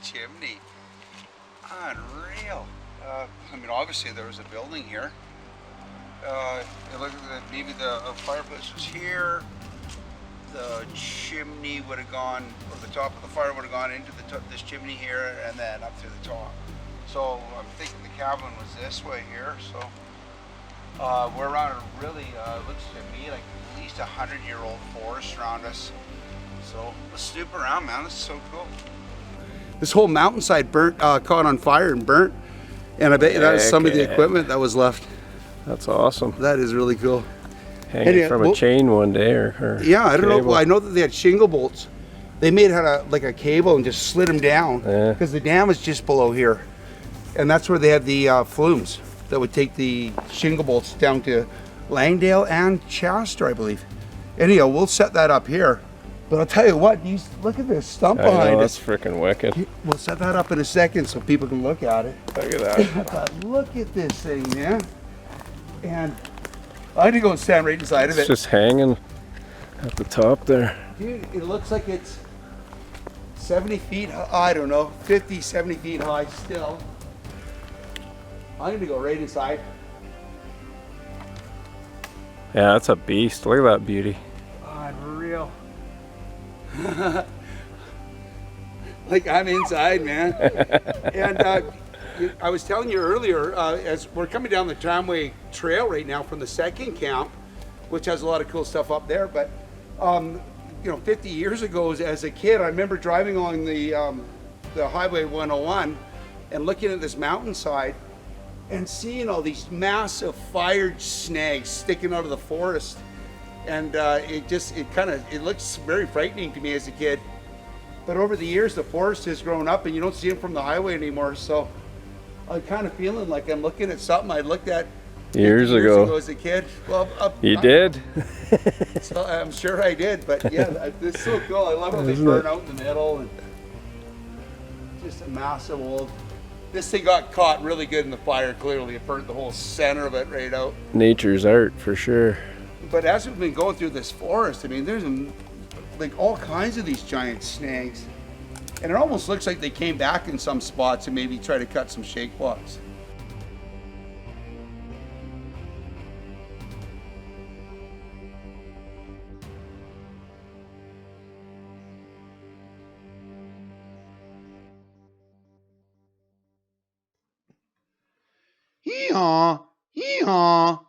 chimney. Unreal. I mean, obviously there was a building here. It looked like maybe the fireplace was here. The chimney would have gone, or the top of the fire would have gone into this chimney here, and then up to the top. So I'm thinking the cabin was this way here. So we're around a really, looks to me like at least 100-year-old forest around us. So let's snoop around, man. This is so cool. This whole mountainside burnt, caught on fire and burnt, and I bet you that was some of the equipment that was left. That's awesome. That is really cool. Hanging from a chain one day, or yeah, I don't know. Well, I know that they had shingle bolts. They made had like a cable and just slid them down because the dam is just below here, and that's where they had the flumes that would take the shingle bolts down to Langdale and Chester, I believe. Anyhow, we'll set that up here. But I'll tell you what, look at this stump behind us. us. That's freaking wicked. We'll set that up in a second so people can look at it. Look at that. But look at this thing, man. And I had to go and stand right inside of it. It's just hanging at the top there. Dude, it looks like it's 70 feet, I don't know, 50, 70 feet high still. I'm going to go right inside. Yeah, that's a beast. Look at that beauty. Unreal. Like I'm inside, man. And I was telling you earlier, as we're coming down the tramway trail right now from the second camp, which has a lot of cool stuff up there, but you know, 50 years ago as a kid, I remember driving along the Highway 101 and looking at this mountainside and seeing all these massive fire snags sticking out of the forest. And it looks very frightening to me as a kid. But over the years, the forest has grown up and you don't see them from the highway anymore. So I'm kind of feeling like I'm looking at something I looked at years ago as a kid. Well, you did? So I'm sure I did, but yeah, this is so cool. I love how they burn out in the middle. And just a massive old... This thing got caught really good in the fire, clearly. It burnt the whole center of it right out. Nature's art, for sure. But as we've been going through this forest, I mean, there's like all kinds of these giant snags. And it almost looks like they came back in some spots and maybe try to cut some shake blocks. Hee-haw, hee-haw.